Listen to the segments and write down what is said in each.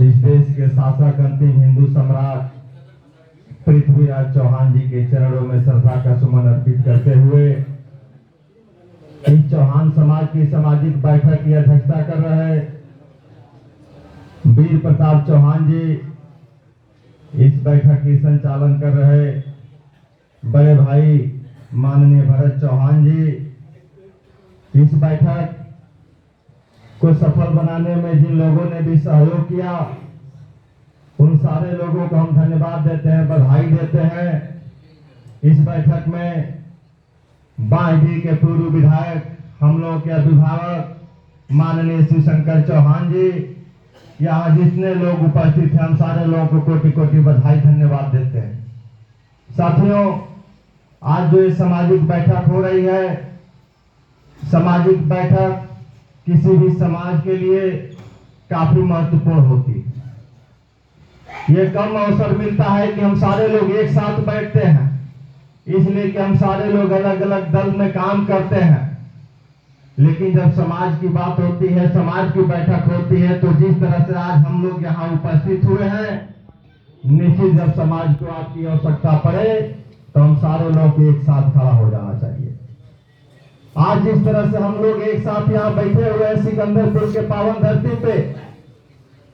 इस देश के शासक अंतिम हिंदू सम्राट पृथ्वीराज चौहान जी के चरणों में श्रद्धा का सुमन अर्पित करते हुए इस चौहान समाज की सामाजिक बैठक की अध्यक्षता कर रहे वीर प्रताप चौहान जी, इस बैठक की संचालन कर रहे बड़े भाई माननीय भरत चौहान जी, इस बैठक को सफल बनाने में जिन लोगों ने भी सहयोग किया उन सारे लोगों को हम धन्यवाद देते हैं, बधाई देते हैं। इस बैठक में बांसडीह के पूर्व विधायक, हम लोगों के अभिभावक माननीय शिवशंकर चौहान जी, यहाँ जितने लोग उपस्थित हैं हम सारे लोगों को कोटि कोटि बधाई धन्यवाद देते हैं। साथियों, आज जो ये सामाजिक बैठक हो रही है, सामाजिक बैठक किसी भी समाज के लिए काफी महत्वपूर्ण होती है। ये कम अवसर मिलता है कि हम सारे लोग एक साथ बैठते हैं, इसलिए कि हम सारे लोग अलग अलग दल में काम करते हैं। लेकिन जब समाज की बात होती है, समाज की बैठक होती है, तो जिस तरह से आज हम लोग यहाँ उपस्थित हुए हैं, निश्चित जब समाज को आपकी आवश्यकता पड़े तो हम सारे लोग एक साथ खड़ा हो जाना चाहिए। आज जिस तरह से हम लोग एक साथ यहाँ बैठे हुए हैं सिकंदरपुर के पावन धरती पे,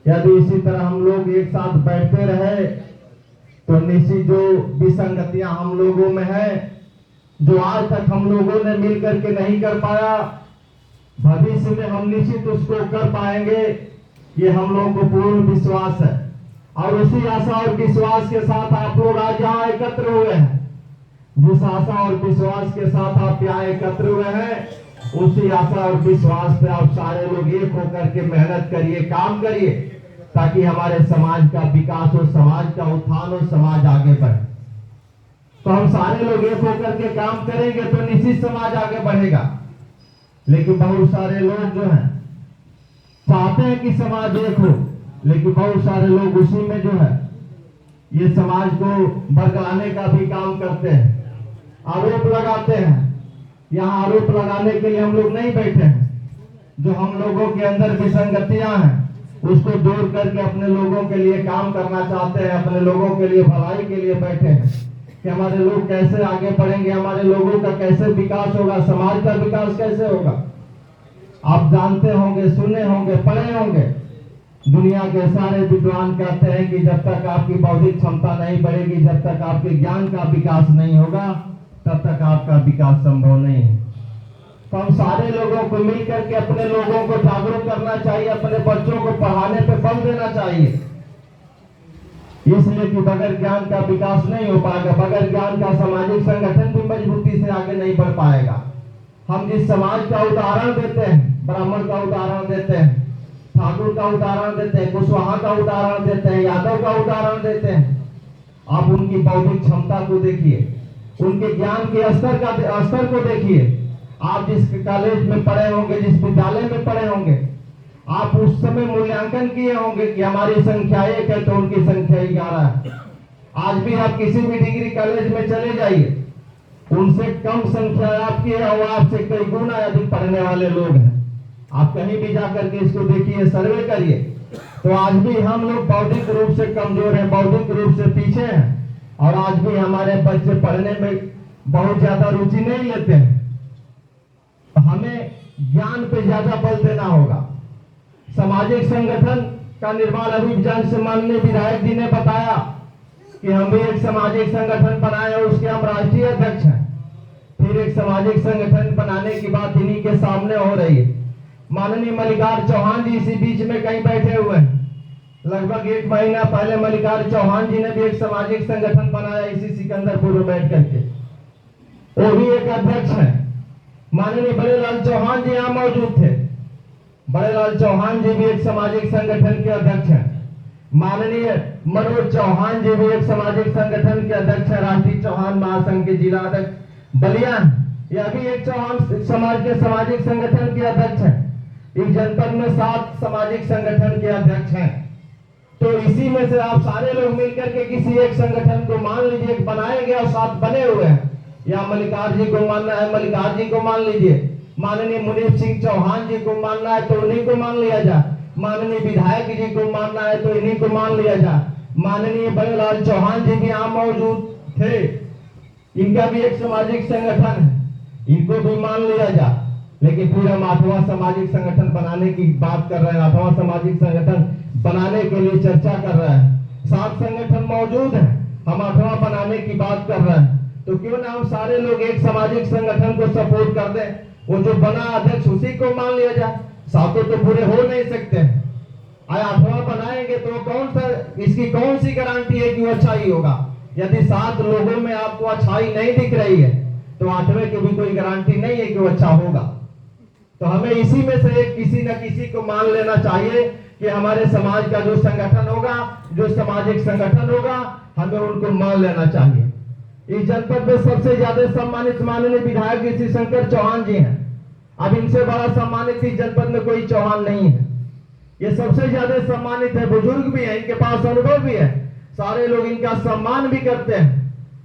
यदि इसी तरह हम लोग एक साथ बैठते रहे तो निश्चित जो विसंगतियां हम लोगों में है, जो आज तक हम लोगों ने मिल करके नहीं कर पाया, भविष्य में हम निश्चित उसको कर पाएंगे, ये हम लोगों को पूर्ण विश्वास है। और उसी आशा और विश्वास के साथ आप लोग आज यहाँ एकत्र हुए हैं। जिस आशा और विश्वास के साथ आप यहाँ एकत्र हुए हैं, उसी आशा और विश्वास पे आप सारे लोग एक होकर के मेहनत करिए, काम करिए, ताकि हमारे समाज का विकास हो, समाज का उत्थान हो, समाज आगे बढ़े। तो हम सारे लोग एक होकर के काम करेंगे तो निश्चित समाज आगे बढ़ेगा। लेकिन बहुत सारे लोग जो हैं चाहते हैं कि समाज एक हो, लेकिन बहुत सारे लोग उसी में जो है ये समाज को बरगलाने का भी काम करते हैं, आरोप लगाते हैं। यहाँ आरोप लगाने के लिए हम लोग नहीं बैठे हैं। जो हम लोगों के अंदर विसंगतियां हैं उसको दूर करके अपने लोगों के लिए काम करना चाहते हैं, अपने लोगों के लिए भलाई के लिए बैठे हैं कि हमारे लोग कैसे आगे बढ़ेंगे, हमारे लोगों का कैसे विकास होगा, समाज का विकास कैसे होगा। आप जानते होंगे, सुने होंगे, पढ़े होंगे, दुनिया के सारे विद्वान कहते हैं कि जब तक आपकी बौद्धिक क्षमता नहीं बढ़ेगी, जब तक आपके ज्ञान का विकास नहीं होगा, तब तक आपका विकास संभव नहीं है। तो हम सारे लोगों को मिलकर के अपने लोगों को जागरूक करना चाहिए, अपने बच्चों को पढ़ाने पे बल देना चाहिए, इसलिए कि बगैर ज्ञान का विकास नहीं हो पाएगा, बगैर ज्ञान का सामाजिक संगठन भी मजबूती से आगे नहीं बढ़ पाएगा। हम जिस समाज का उदाहरण देते हैं, ब्राह्मण का उदाहरण देते हैं, ठाकुर का उदाहरण देते हैं, कुशवाहा का उदाहरण देते हैं, यादव का उदाहरण देते हैं, आप उनकी बौद्धिक क्षमता को देखिए, उनके ज्ञान के स्तर को देखिए। आप जिस कॉलेज में पढ़े होंगे, जिस विद्यालय में पढ़े होंगे, आप उस समय मूल्यांकन किए होंगे कि हमारी संख्या 1 है तो उनकी संख्या 11 है। आज भी आप किसी भी डिग्री कॉलेज में चले जाइए, उनसे कम संख्या आपकी है और आपसे कई गुना अधिक पढ़ने वाले लोग हैं। आप कहीं भी जाकर के इसको देखिए, सर्वे करिए, तो आज भी हम लोग बौद्धिक रूप से कमजोर हैं, बौद्धिक रूप से पीछे हैं, और आज भी हमारे बच्चे पढ़ने में बहुत ज्यादा रुचि नहीं लेते हैं। तो हमें ज्ञान पे ज्यादा बल देना होगा। सामाजिक संगठन का निर्माण अभियान से माननीय विधायक जी ने बताया कि हम भी एक सामाजिक संगठन बनाए और उसके हम राष्ट्रीय अध्यक्ष हैं। फिर एक सामाजिक संगठन बनाने की बात इन्हीं के सामने हो रही है। माननीय मल्लिकार्जुन चौहान जी इसी बीच में कहीं बैठे हुए हैं। लगभग 1 महीना पहले मल्लिकार्जुन चौहान जी ने भी एक सामाजिक संगठन बनाया इसी सिकंदरपुर में बैठ करके, वो भी एक अध्यक्ष है। माननीय बड़ेलाल चौहान जी यहाँ मौजूद थे, बड़ेलाल चौहान जी भी एक सामाजिक संगठन के अध्यक्ष हैं। माननीय मनोज चौहान जी भी एक सामाजिक संगठन के अध्यक्ष है, राष्ट्रीय चौहान महासंघ के जिला अध्यक्ष बलिया, यह भी एक चौहान समाज के सामाजिक संगठन के अध्यक्ष है। इस जनपद में 7 सामाजिक संगठन के अध्यक्ष हैं। तो इसी में से आप सारे लोग मिलकर के किसी एक संगठन को मान लीजिए बनाएंगे और 7 बने हुए हैं। या मल्लिकार्जुन जी को मानना है, मल्लिकार्जुन जी को मान लीजिए, माननीय मुनीर सिंह चौहान जी को मानना है तो उन्हीं को मान लिया जाए। माननीय विधायक जी को मानना है तो इन्हीं को मान लिया जाए। माननीय बड़ेलाल चौहान जी भी यहाँ मौजूद थे, इनका भी एक सामाजिक संगठन है, इनको भी मान लिया जाए। लेकिन फिर हम 8वां सामाजिक संगठन बनाने की बात कर रहे हैं, 8वां सामाजिक संगठन बनाने के लिए चर्चा कर रहे हैं। 7 संगठन मौजूद हैं, हम 8वां बनाने की बात कर रहे हैं। तो क्यों ना हम सारे लोग एक सामाजिक संगठन को सपोर्ट कर दें, वो जो बना अध्यक्ष उसी को मान लिया जाए। सातों तो पूरे हो नहीं सकते हैं, 8वां बनाएंगे तो कौन सा, इसकी कौन सी गारंटी है कि वो अच्छा ही होगा। यदि 7 लोगों में आपको अच्छाई नहीं दिख रही है तो 8वें की भी कोई गारंटी नहीं है कि वो अच्छा होगा। तो हमें इसी में से किसी न किसी को मान लेना चाहिए कि हमारे समाज का जो संगठन होगा, जो सामाजिक संगठन होगा, हमें उनको मान लेना चाहिए। इस जनपद में सबसे ज्यादा सम्मानित माननीय विधायक श्री शंकर चौहान जी हैं। अब इनसे बड़ा सम्मानित इस जनपद में कोई चौहान नहीं है, ये सबसे ज्यादा सम्मानित है। बुजुर्ग भी है, इनके पास अनुभव भी है, सारे लोग इनका सम्मान भी करते हैं।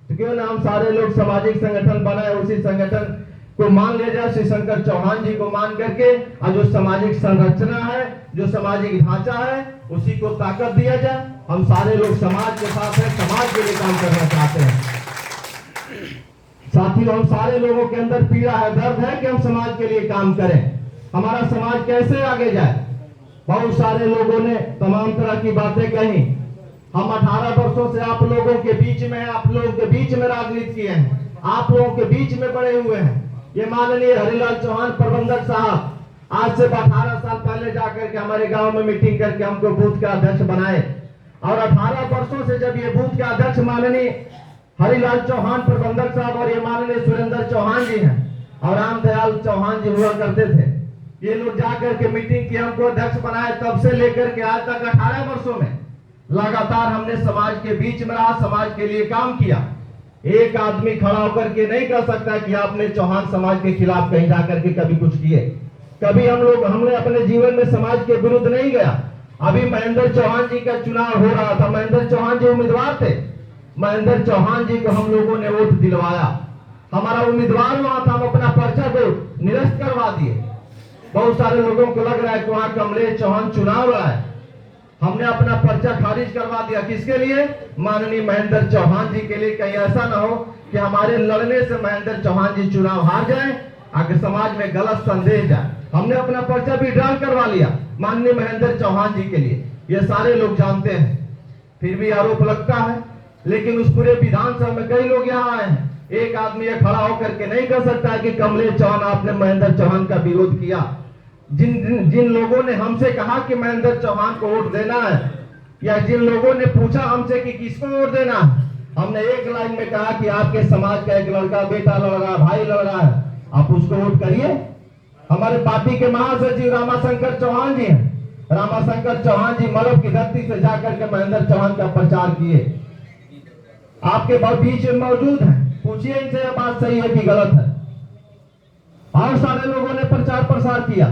तो क्यों ना हम सारे लोग सामाजिक संगठन बनाए, उसी संगठन को मान लिया जाए, श्री शंकर चौहान जी को मान करके, और जो सामाजिक संरचना है, जो सामाजिक ढांचा है, उसी को ताकत दिया जाए। हम सारे लोग समाज के साथ हैं, समाज के लिए काम करना चाहते हैं। साथियों, हम सारे लोगों के अंदर पीड़ा है, दर्द है कि हम समाज के लिए काम करें, हमारा समाज कैसे आगे जाए। बहुत सारे लोगों ने तमाम तरह की बातें कही। हम 18 वर्षों से आप लोगों के बीच में हैं, आप लोगों के बीच में राजनीति किए हैं, आप लोगों के बीच में बड़े हुए हैं। ये माननीय हरिलाल चौहान प्रबंधक साहब आज से 18 साल पहले जाकर के हमारे गांव में मीटिंग करके हमको बूथ का अध्यक्ष बनाए, और 18 वर्षों से जब ये बूथ का अध्यक्ष माननीय हरिलाल चौहान प्रबंधक साहब और ये माननीय सुरेंद्र चौहान जी हैं और रामदयाल चौहान जी हुआ करते थे, ये लोग जाकर के मीटिंग की, हमको अध्यक्ष बनाए। तब से लेकर के आज तक 18 वर्षों में लगातार हमने समाज के बीच में रहा, समाज के लिए काम किया। एक आदमी खड़ा होकर के नहीं कह सकता कि आपने चौहान समाज के खिलाफ कहीं जाकर के कभी कुछ किए। कभी हमने अपने जीवन में समाज के विरुद्ध नहीं गया। अभी महेंद्र चौहान जी का चुनाव हो रहा था, महेंद्र चौहान जी उम्मीदवार थे, महेंद्र चौहान जी को हम लोगों ने वोट दिलवाया। हमारा उम्मीदवार वहां था, हम अपना पर्चा को निरस्त करवा दिए। बहुत सारे लोगों को लग रहा है कि वहां कमलेश चौहान चुनाव लड़ा है, हमने अपना पर्चा खारिज करवा दिया। किसके लिए? माननीय महेंद्र चौहान जी के लिए। कहीं ऐसा ना हो कि हमारे लड़ने से महेंद्र चौहान जी चुनाव हार जाए, आगे समाज में गलत संदेश जाए। हमने अपना पर्चा भी ड्रॉ करवा लिया माननीय महेंद्र चौहान जी के लिए, ये सारे लोग जानते हैं। फिर भी आरोप लगता है, लेकिन उस पूरे विधानसभा में कई लोग यहाँ आए हैं, एक आदमी ये खड़ा होकर के नहीं कह सकता कि कमलेश चौहान आपने महेंद्र चौहान का विरोध किया। जिन लोगों ने हमसे कहा कि महेंद्र चौहान को वोट देना है, या जिन लोगों ने पूछा हमसे कि किसको वोट देना है, हमने एक लाइन में कहा कि आपके समाज का एक लड़का बेटा लड़ रहा है, भाई लड़ रहा है, आप उसको वोट करिए। हमारे पार्टी के महासचिव रामाशंकर चौहान जी हैं, रामाशंकर चौहान जी मरब की धरती से जाकर के महेंद्र चौहान का प्रचार किए, आपके बीच में मौजूद हैं, पूछिए इनसे यह बात सही है कि गलत है। और सारे लोगों ने प्रचार प्रसार किया,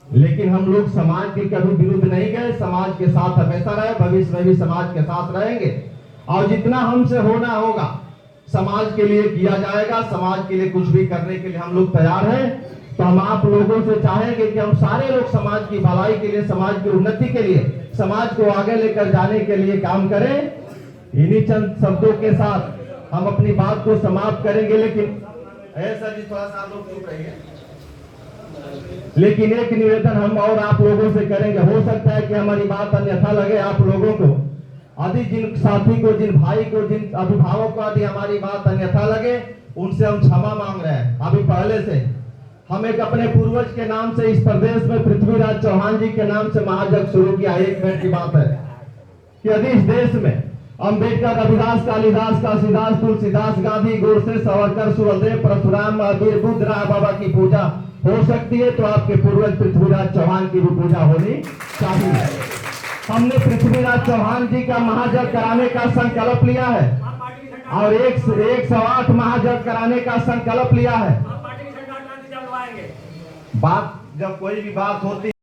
लेकिन हम लोग समाज के कभी विरुद्ध नहीं गए, समाज के साथ हमेशा रहे, भविष्य में भी समाज के साथ रहेंगे। और जितना हमसे होना होगा समाज के लिए किया जाएगा, समाज के लिए कुछ भी करने के लिए हम लोग तैयार हैं। तो हम आप लोगों से चाहेंगे कि हम सारे लोग समाज की भलाई के लिए, समाज की उन्नति के लिए, समाज को आगे लेकर जाने के लिए काम करें। इन्हीं चंद शब्दों के साथ हम अपनी बात को समाप्त करेंगे। लेकिन ऐसा जी थोड़ा सा लोग चुप रहिए, लेकिन एक निवेदन हम और आप लोगों से करेंगे। हो सकता है कि हमारी बात अन्यथा लगे आप लोगों को, यदि जिन साथी को, जिन भाई को, जिन अभिभावक को यदि हमारी बात अन्यथा लगे, उनसे हम क्षमा मांग रहे हैं। अभी पहले से हम एक अपने पूर्वज के नाम से इस प्रदेश में पृथ्वीराज चौहान जी के नाम से महायज्ञ शुरू किया। 1 मिनट की बात है कि यदि इस देश में अम्बेडकर, रविदास, कालिदास, काशीदास, तुलसीदास, गांधी, गोडसे, सावरकर, सुखदेव, परशुराम, महावीर, बुद्ध, राम बाबा की पूजा हो सकती है, तो आपके पूर्वज पृथ्वीराज चौहान की भी पूजा होनी चाहिए। हमने पृथ्वीराज चौहान जी का महायज्ञ कराने का संकल्प लिया है और 108 महायज्ञ कराने का संकल्प लिया है। बात जब कोई भी बात होती